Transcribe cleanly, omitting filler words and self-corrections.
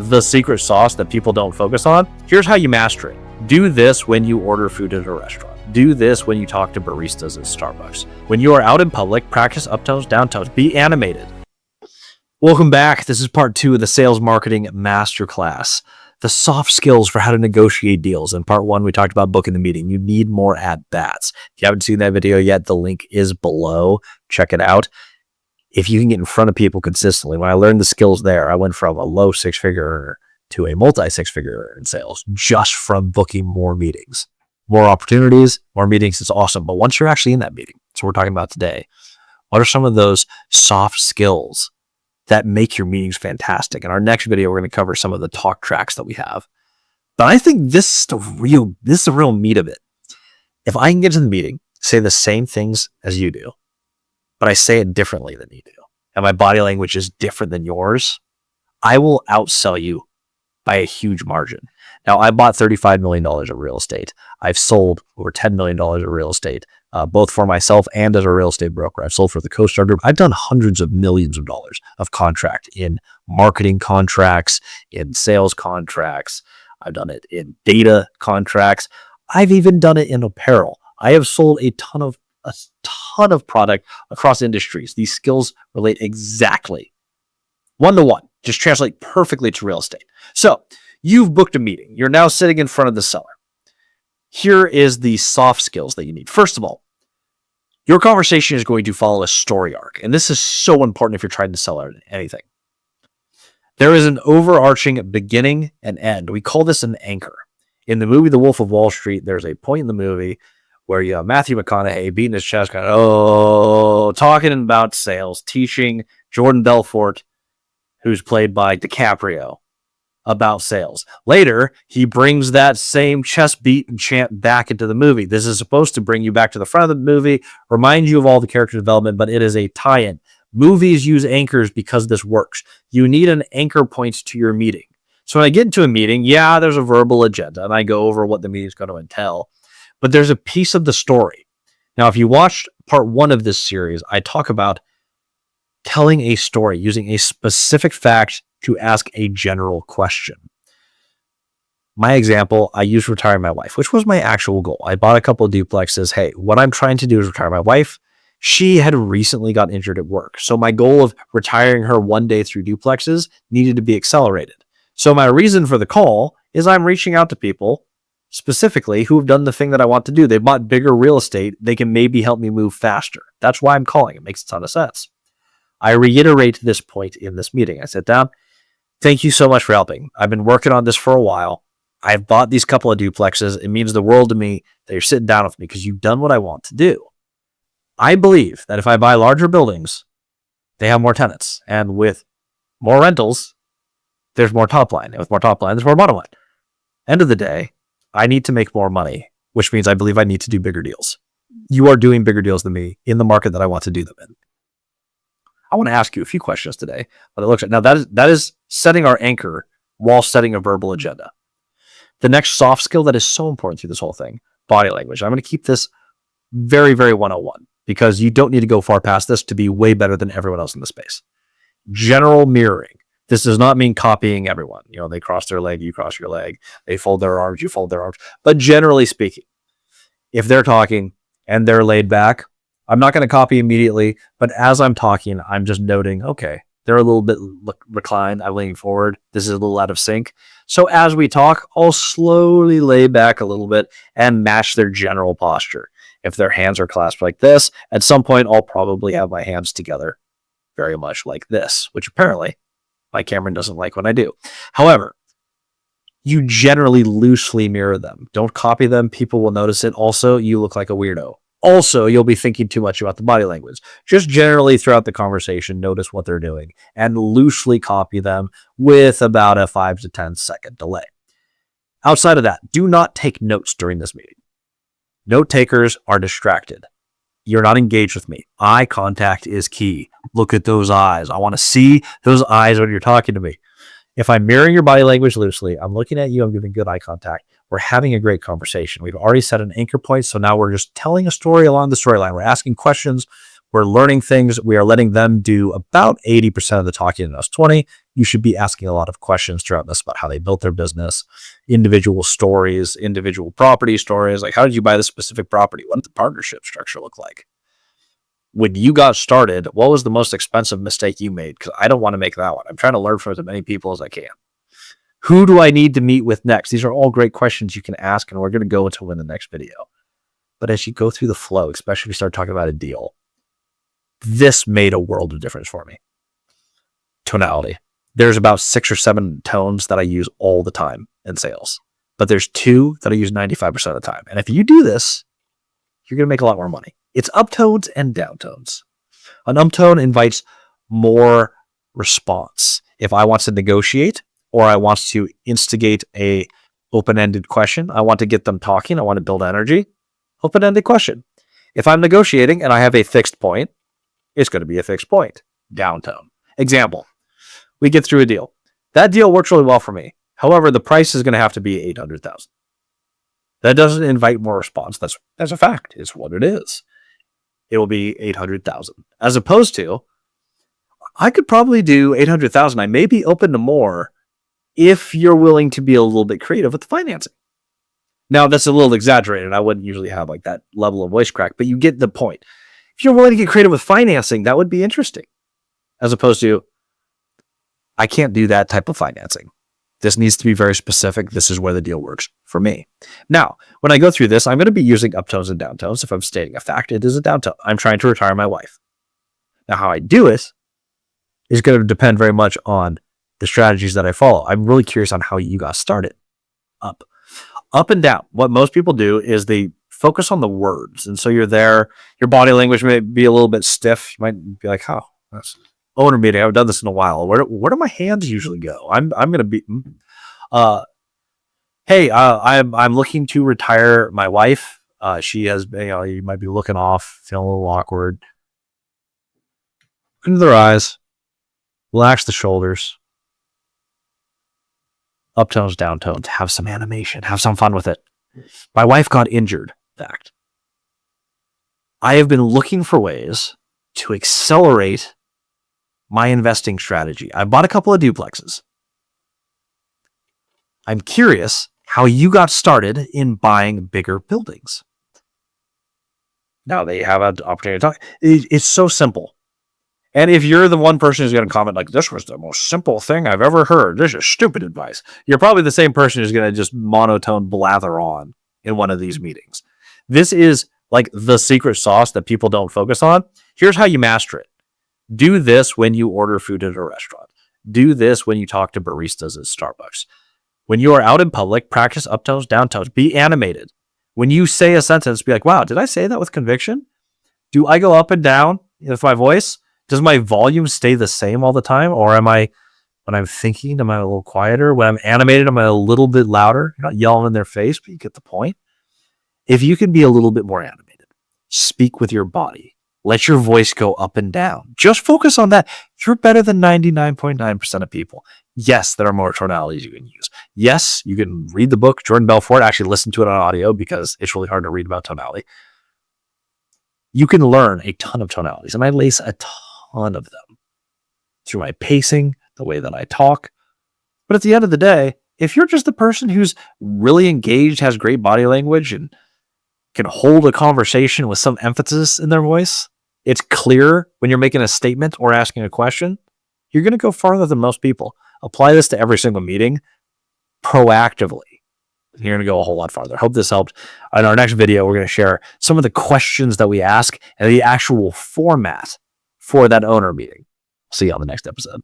the secret sauce that people don't focus on. Here's how you master it. Do this when you order food at a restaurant. Do this when you talk to baristas at Starbucks. When you are out in public, practice uptones, downtones. Be animated. Welcome back. This is part 2 of the Sales Marketing Masterclass. The soft skills for how to negotiate deals. In part 1, we talked about booking the meeting. You need more at-bats. If you haven't seen that video yet, the link is below. Check it out. If you can get in front of people consistently, when I learned the skills there, I went from a low six-figure earner to a multi-six-figure earner in sales just from booking more meetings. More opportunities, more meetings is awesome. But once you're actually in that meeting, that's what we're talking about today, what are some of those soft skills that make your meetings fantastic? In our next video, we're going to cover some of the talk tracks that we have. But I think this is the real meat of it. If I can get to the meeting, say the same things as you do, but I say it differently than you do, and my body language is different than yours, I will outsell you by a huge margin. Now, I bought $35 million of real estate. I've sold over $10 million of real estate, both for myself and as a real estate broker. I've sold for the CoStar Group. I've done hundreds of millions of dollars of contract in marketing contracts, in sales contracts. I've done it in data contracts. I've even done it in apparel. I have sold a ton of product across industries. These skills relate exactly one-to-one, just translate perfectly to real estate. So you've booked a meeting. You're now sitting in front of the seller. Here is the soft skills that you need. First of all, your conversation is going to follow a story arc. And this is so important if you're trying to sell anything. There is an overarching beginning and end. We call this an anchor. In the movie The Wolf of Wall Street, there's a point in the movie where you have Matthew McConaughey beating his chest, talking about sales, teaching Jordan Belfort, who's played by DiCaprio, about sales. Later, he brings that same chest beat and chant back into the movie. This is supposed to bring you back to the front of the movie, remind you of all the character development, but it is a tie-in. Movies use anchors because this works. You need an anchor point to your meeting. So when I get into a meeting, yeah, there's a verbal agenda, and I go over what the meeting is going to entail, but there's a piece of the story. Now, if you watched part 1 of this series, I talk about telling a story, using a specific fact to ask a general question. My example, I used retiring my wife, which was my actual goal. I bought a couple of duplexes. Hey, what I'm trying to do is retire my wife. She had recently got injured at work. So my goal of retiring her one day through duplexes needed to be accelerated. So my reason for the call is I'm reaching out to people specifically who have done the thing that I want to do. They bought bigger real estate. They can maybe help me move faster. That's why I'm calling. It makes a ton of sense. I reiterate this point in this meeting. I sit down. Thank you so much for helping. I've been working on this for a while. I've bought these couple of duplexes. It means the world to me that you're sitting down with me because you've done what I want to do. I believe that if I buy larger buildings, they have more tenants. And with more rentals, there's more top line. And with more top line, there's more bottom line. End of the day, I need to make more money, which means I believe I need to do bigger deals. You are doing bigger deals than me in the market that I want to do them in. I want to ask you a few questions today. But it looks like now that is setting our anchor while setting a verbal agenda. The next soft skill that is so important through this whole thing, body language. I'm going to keep this very, very 101 because you don't need to go far past this to be way better than everyone else in the space. General mirroring. This does not mean copying everyone. You know, they cross their leg, you cross your leg. They fold their arms, you fold their arms. But generally speaking, if they're talking and they're laid back, I'm not going to copy immediately, but as I'm talking, I'm just noting, okay, they're a little bit reclined. I'm leaning forward. This is a little out of sync. So as we talk, I'll slowly lay back a little bit and match their general posture. If their hands are clasped like this, at some point, I'll probably have my hands together very much like this, which apparently my camera doesn't like when I do. However, you generally loosely mirror them. Don't copy them. People will notice it. Also, you look like a weirdo. Also, you'll be thinking too much about the body language. Just generally throughout the conversation, notice what they're doing and loosely copy them with about a 5 to 10 second delay. Outside of that, do not take notes during this meeting. Note takers are distracted. You're not engaged with me. Eye contact is key. Look at those eyes. I want to see those eyes when you're talking to me. If I'm mirroring your body language loosely, I'm looking at you, I'm giving good eye contact. We're having a great conversation. We've already set an anchor point, so now we're just telling a story along the storyline. We're asking questions. We're learning things. We are letting them do about 80% of the talking and us 20. You should be asking a lot of questions throughout this about how they built their business, individual stories, individual property stories. Like, how did you buy this specific property? What did the partnership structure look like? When you got started, what was the most expensive mistake you made? Because I don't want to make that one. I'm trying to learn from as many people as I can. Who do I need to meet with next? These are all great questions you can ask, and we're going to go into in the next video. But as you go through the flow, especially if you start talking about a deal, this made a world of difference for me. Tonality. There's about 6 or 7 tones that I use all the time in sales, but there's 2 that I use 95% of the time. And if you do this, you're going to make a lot more money. It's uptones and downtones. An uptone invites more response. If I want to negotiate or I want to instigate a open-ended question, I want to get them talking, I want to build energy, open-ended question. If I'm negotiating and I have a fixed point, it's going to be a fixed point. Downtone. Example. We get through a deal. That deal works really well for me. However, the price is going to have to be $800,000. That doesn't invite more response. That's a fact. It's what it is. It will be $800,000. As opposed to, I could probably do $800,000. I may be open to more if you're willing to be a little bit creative with the financing. Now, that's a little exaggerated. I wouldn't usually have like that level of voice crack, but you get the point. If you're willing to get creative with financing, that would be interesting. As opposed to, I can't do that type of financing. This needs to be very specific. This is where the deal works for me. Now, when I go through this, I'm going to be using uptones and downtones. If I'm stating a fact, it is a downtone. I'm trying to retire my wife. Now, how I do it is going to depend very much on the strategies that I follow. I'm really curious on how you got started. Up and down. What most people do is they focus on the words. And so you're there. Your body language may be a little bit stiff. You might be like, oh, that's owner meeting. I haven't done this in a while. Where do my hands usually go? I'm going to be, hey, I'm looking to retire my wife. She has, you might be looking off, feeling a little awkward. Look into their eyes, relax the shoulders. Uptones, downtones, have some animation, have some fun with it. My wife got injured. Fact. I have been looking for ways to accelerate my investing strategy. I bought a couple of duplexes. I'm curious how you got started in buying bigger buildings. Now they have an opportunity to talk. It's so simple. And if you're the one person who's going to comment like, this was the most simple thing I've ever heard, this is stupid advice, you're probably the same person who's going to just monotone blather on in one of these meetings. This is like the secret sauce that people don't focus on. Here's how you master it. Do this when you order food at a restaurant. Do this when you talk to baristas at Starbucks. When you are out in public, practice uptones, downtones. Be animated. When you say a sentence, be like, wow, did I say that with conviction? Do I go up and down with my voice? Does my volume stay the same all the time? Or am I, when I'm thinking, am I a little quieter? When I'm animated, am I a little bit louder? You're not yelling in their face, but you get the point. If you can be a little bit more animated, speak with your body. Let your voice go up and down. Just focus on that. You're better than 99.9% of people. Yes, there are more tonalities you can use. Yes, you can read the book, Jordan Belfort, actually listen to it on audio because it's really hard to read about tonality. You can learn a ton of tonalities, and I lace a ton of them through my pacing, the way that I talk. But at the end of the day, if you're just the person who's really engaged, has great body language, and can hold a conversation with some emphasis in their voice, it's clear when you're making a statement or asking a question, you're going to go farther than most people. Apply this to every single meeting proactively. You're going to go a whole lot farther. Hope this helped. In our next video, we're going to share some of the questions that we ask and the actual format for that owner meeting. See you on the next episode.